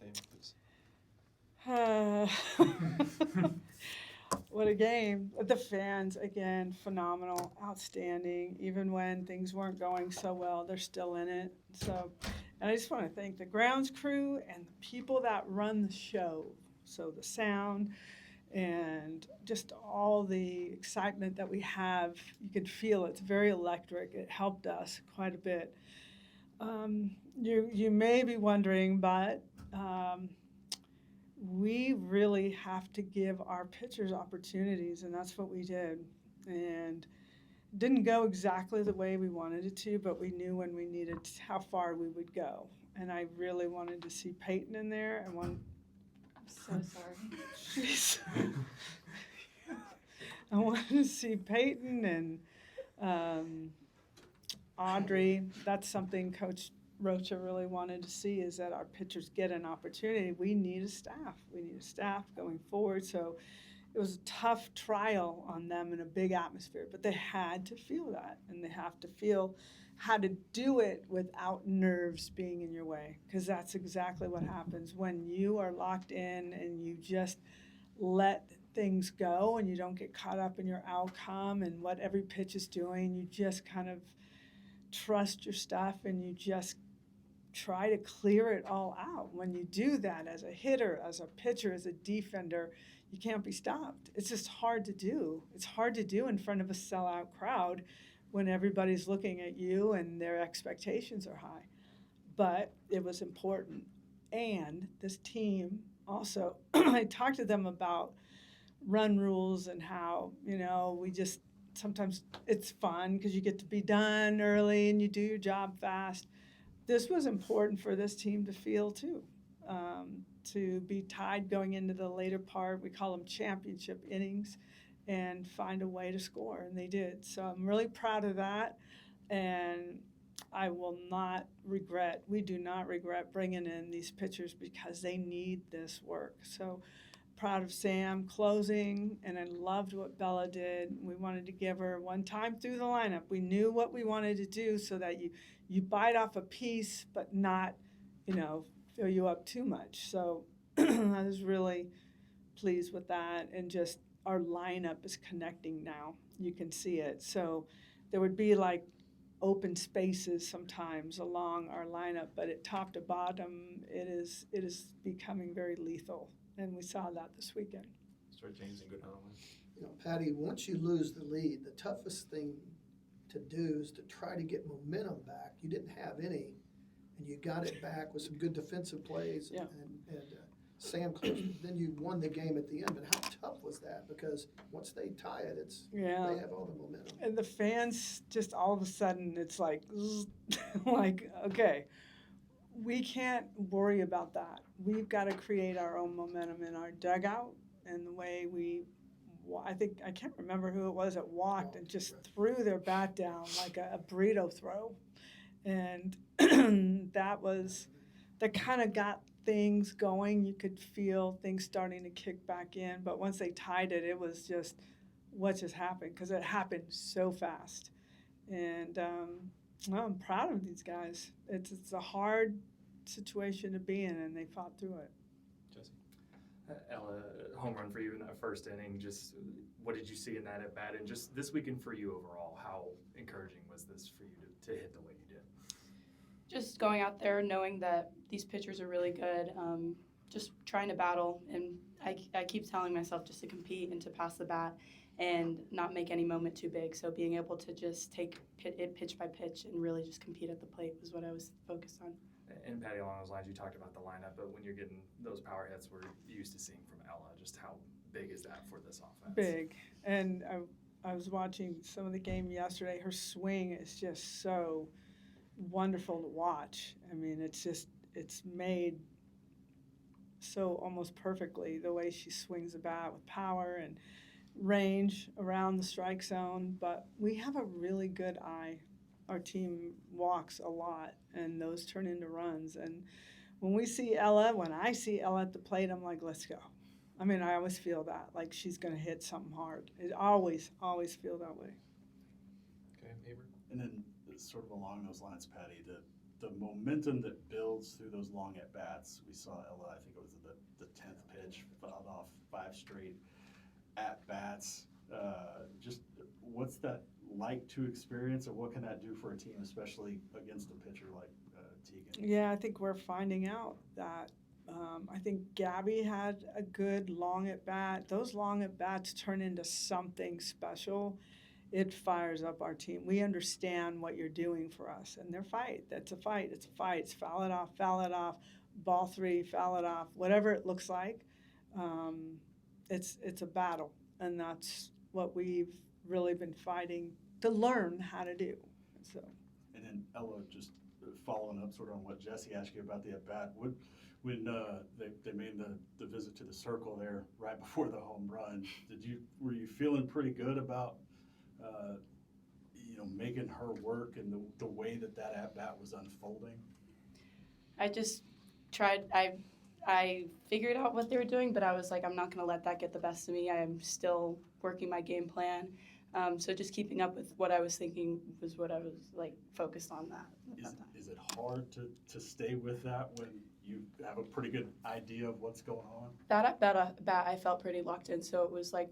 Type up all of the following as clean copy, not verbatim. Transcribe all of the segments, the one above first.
statement, please. What a game. The fans, again, phenomenal, outstanding. Even when things weren't going so well, they're still in it. So, and I just want to thank the grounds crew and the people that run the show. So the sound and just all the excitement that we have, you can feel it's very electric. It helped us quite a bit. You may be wondering, but we really have to give our pitchers opportunities, and that's what we did. And it didn't go exactly the way we wanted it to, but we knew when we needed how far we would go. And I really wanted to see Peyton in there. I'm so sorry. Jeez. I wanted to see Peyton and Audrey. That's something Coach Rocha really wanted to see, is that our pitchers get an opportunity. We need a staff. We need a staff going forward. So it was a tough trial on them in a big atmosphere, but they had to feel that, and they have to feel how to do it without nerves being in your way, because that's exactly what happens when you are locked in and you just let things go and you don't get caught up in your outcome and what every pitch is doing. You just kind of trust your stuff and you just try to clear it all out. When you do that as a hitter, as a pitcher, as a defender, you can't be stopped. It's just hard to do. It's hard to do in front of a sellout crowd when everybody's looking at you and their expectations are high. But it was important. And this team also, I talked to them about run rules and how, we just sometimes it's fun because you get to be done early and you do your job fast. This was important for this team to feel too, to be tied going into the later part. We call them championship innings, and find a way to score, and they did. So I'm really proud of that, and I will not regret. We do not regret bringing in these pitchers because they need this work. So proud of Sam closing, and I loved what Bella did. We wanted to give her one time through the lineup. We knew what we wanted to do so that you bite off a piece but not, fill you up too much. So I was really pleased with that, and just our lineup is connecting now. You can see it. So there would be like open spaces sometimes along our lineup, but at top to bottom, it is becoming very lethal, and we saw that this weekend. Start James and go down the line. Patty, once you lose the lead, the toughest thing to do is to try to get momentum back. You didn't have any, and you got it back with some good defensive plays. Yeah. And Sam closed. Then you won the game at the end. But how tough was that? Because once they tie it, they have all the momentum. And the fans just all of a sudden, it's like, like, okay, we can't worry about that. We've got to create our own momentum in our dugout, and the way I can't remember who it was that walked and just threw their bat down like a burrito throw. And that kind of got things going. You could feel things starting to kick back in. But once they tied it, it was just what just happened, because it happened so fast. And I'm proud of these guys. It's a hard situation to be in, and they fought through it. Jesse. Ella, home run for you in that first inning. Just what did you see in that at bat, and just this weekend for you overall? How encouraging was this for you to hit the way you did? Just going out there knowing that these pitchers are really good, just trying to battle, and I keep telling myself just to compete and to pass the bat and not make any moment too big. So being able to just take it pitch by pitch and really just compete at the plate was what I was focused on. And Patty, along those lines, you talked about the lineup, but when you're getting those power hits we're used to seeing from Ella, just how big is that for this offense? Big. And I was watching some of the game yesterday. Her swing is just so wonderful to watch. I mean, it's made so almost perfectly, the way she swings the bat with power and range around the strike zone. But we have a really good eye. Our team walks a lot, and those turn into runs. And when I see Ella at the plate, I'm like, let's go. I mean, I always feel that, like she's going to hit something hard. It always feel that way. Okay, Avery. And then sort of along those lines, Patty, the momentum that builds through those long at bats. We saw Ella, I think it was the 10th pitch, fouled off 5 straight at bats. Just what's that like to experience, and what can that do for a team, especially against a pitcher like Tegan? Yeah, I think we're finding out that. I think Gabby had a good long at bat. Those long at bats turn into something special. It fires up our team. We understand what you're doing for us, and they're fight. That's a fight. It's a fight. It's foul it off, ball 3, foul it off, whatever it looks like. It's a battle, and that's what we've really been fighting to learn how to do. So. And then Ella, just following up sort of on what Jesse asked you about the at bat, when they made the visit to the circle there right before the home run, were you feeling pretty good about making her work and the way that at bat was unfolding? I just tried. I figured out what they were doing, but I was like, I'm not going to let that get the best of me. I am still working my game plan. So just keeping up with what I was thinking was what I was like focused on that. Is it hard to stay with that when you have a pretty good idea of what's going on? That at bat, I felt pretty locked in. So it was like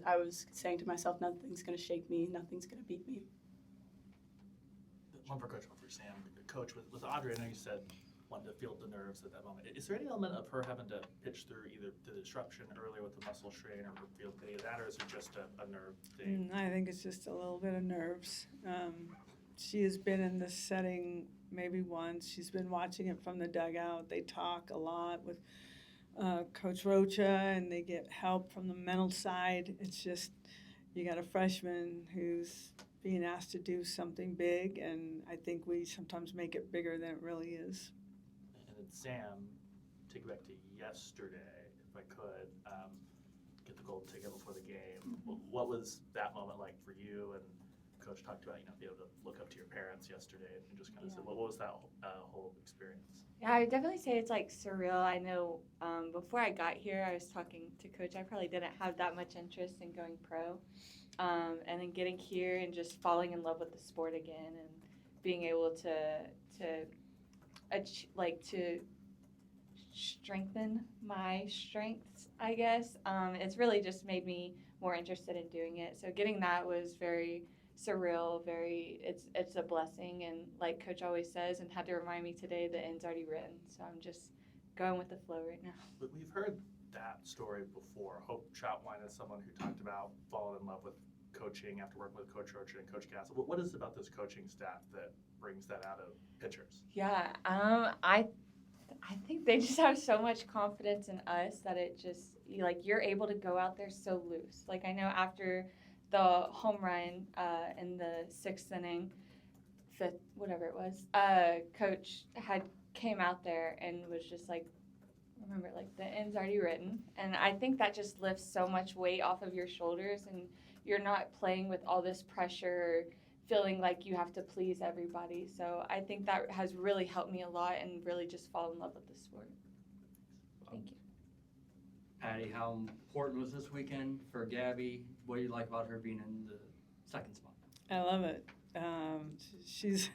I was saying to myself, nothing's going to shake me. Nothing's going to beat me. One for Coach, one for Sam. Coach, with Audrey, I know you said wanted to feel the nerves at that moment. Is there any element of her having to pitch through either the disruption earlier with the muscle strain or feel any of that, or is it just a nerve thing? I think it's just a little bit of nerves. She has been in this setting maybe once. She's been watching it from the dugout. They talk a lot with Coach Rocha, and they get help from the mental side. It's just you got a freshman who's being asked to do something big, and I think we sometimes make it bigger than it really is. And then Sam, take it back to yesterday, if I could, get the gold ticket before the game. What was that moment like for you? And Coach talked about, being able to look up to your parents yesterday and just kind of said, what was that whole experience? Yeah, I would definitely say it's like surreal. I know before I got here, I was talking to Coach. I probably didn't have that much interest in going pro. And then getting here and just falling in love with the sport again and being able to strengthen my strengths, I guess. It's really just made me more interested in doing it. So getting that was very surreal, it's a blessing, and like Coach always says, and had to remind me today, the end's already written. So I'm just going with the flow right now. But we've heard that story before. Hope Troutwine is someone who talked about falling in love with coaching after working with Coach Rocha and Coach Gasso. What is it about this coaching staff that brings that out of pitchers? Yeah, I think they just have so much confidence in us that it just, you're able to go out there so loose. Like, I know after the home run in the 6th inning, 5th, whatever it was, Coach came out there and was just like, remember, the end's already written. And I think that just lifts so much weight off of your shoulders, and you're not playing with all this pressure, feeling like you have to please everybody. So I think that has really helped me a lot and really just fall in love with the sport. Thank you. Patty, how important was this weekend for Gabby? What do you like about her being in the second spot? I love it. She's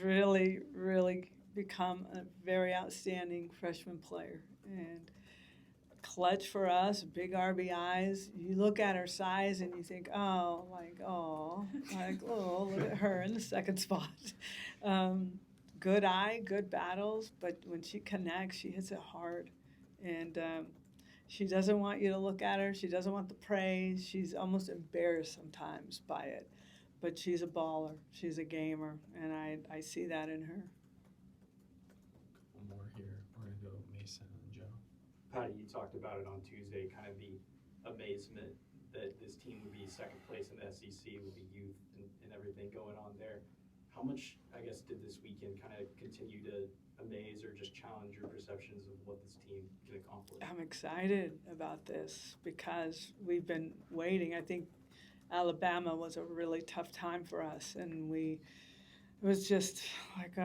really, really become a very outstanding freshman player, and clutch for us, big RBIs. You look at her size and you think, look at her in the second spot. Good eye, good battles, but when she connects, she hits it hard. And she doesn't want you to look at her. She doesn't want the praise. She's almost embarrassed sometimes by it. But she's a baller. She's a gamer, and I see that in her. One more here. We're going to go Mason and Joe. Patty, you talked about it on Tuesday, kind of the amazement that this team would be second place in the SEC with the youth and everything going on there. How much, I guess, did this weekend kind of continue to amaze or just challenge your perceptions of what this team can accomplish? I'm excited about this because we've been waiting. I think Alabama was a really tough time for us, and it was just like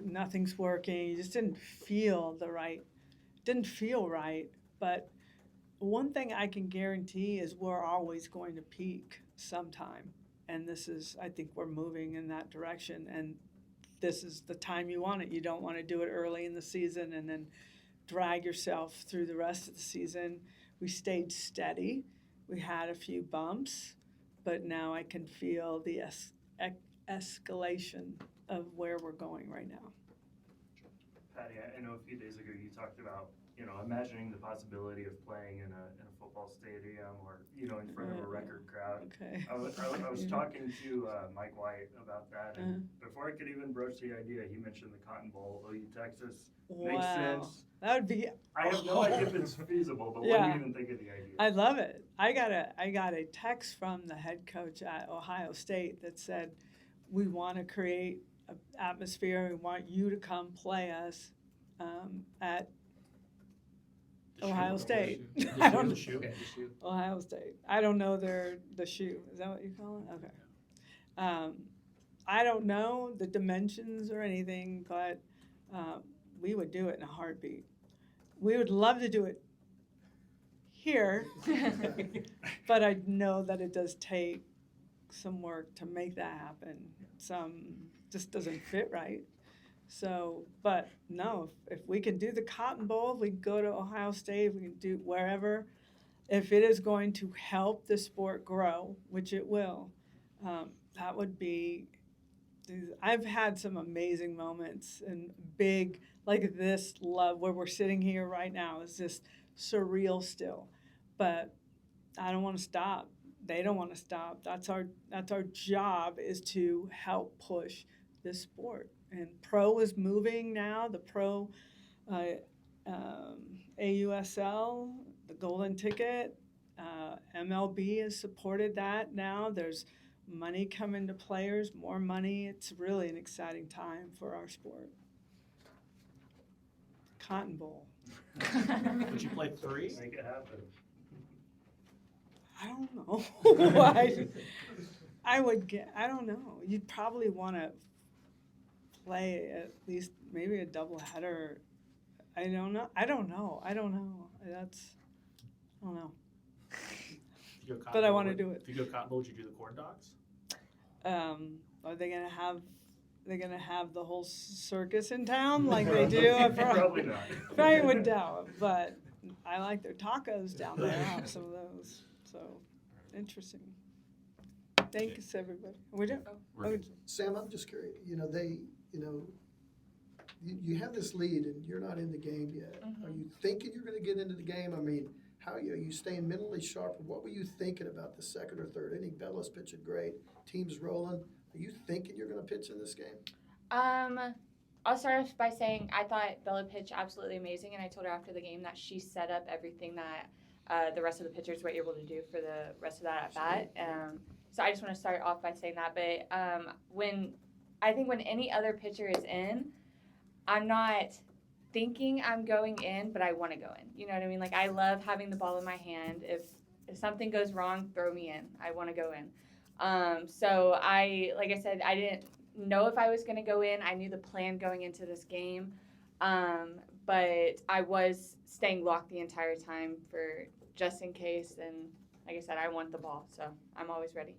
nothing's working. You just didn't feel right. But one thing I can guarantee is we're always going to peak sometime, and I think we're moving in that direction. And this is the time you want it. You don't want to do it early in the season and then drag yourself through the rest of the season. We stayed steady. We had a few bumps, but now I can feel the escalation of where we're going right now. Patty, I know a few days ago you talked about, imagining the possibility of playing in a football stadium or, in front of a record crowd. Okay. I was talking to Mike White about that, and before I could even broach the idea, he mentioned the Cotton Bowl, OU, Texas. Makes Wow. sense. That would be I have no idea if it's feasible, but what do you even think of the idea? I love it. I got a text from the head coach at Ohio State that said, we want to create an atmosphere. We want you to come play us at Ohio State. I don't know. Ohio State. I don't know the shoe. Is that what you call it? Okay. I don't know the dimensions or anything, but we would do it in a heartbeat. We would love to do it here, but I know that it does take some work to make that happen. Some just doesn't fit right. So, but no, if we can do the Cotton Bowl, if we can go to Ohio State, if we can do wherever, if it is going to help the sport grow, which it will, that would be, I've had some amazing moments and big, like this love where we're sitting here right now is just surreal still. But I don't want to stop. They don't want to stop. That's our job, is to help push this sport. And pro is moving now. The pro AUSL, the golden ticket, MLB has supported that now. There's money coming to players, more money. It's really an exciting time for our sport. Cotton Bowl. Would you play 3? Make it happen. I don't know. I don't know. You'd probably want to play at least maybe a double header. I don't know. That's, I don't know. But I want to do it. If you go Cotton Bowl, would you do the corn dogs? Are they gonna have the whole circus in town like they do? Probably not. Probably would doubt, but I like their tacos down there. I have some of those. So interesting. Thanks, everybody. We do. Sam, I'm just curious, you have this lead and you're not in the game yet. Are you thinking you're gonna get into the game? I mean, how are you staying mentally sharp? What were you thinking about the second or third inning? Bella's pitching great, team's rolling. Are you thinking you're gonna pitch in this game? I'll start off by saying I thought Bella pitched absolutely amazing, and I told her after the game that she set up everything that the rest of the pitchers were able to do for the rest of that at bat. So I just want to start off by saying that. But when any other pitcher is in, I'm not thinking I'm going in, but I want to go in. You know what I mean? Like, I love having the ball in my hand. If something goes wrong, throw me in. I want to go in. So like I said, I didn't know if I was going to go in. I knew the plan going into this game. But I was staying locked the entire time for just in case. And like I said, I want the ball, so I'm always ready.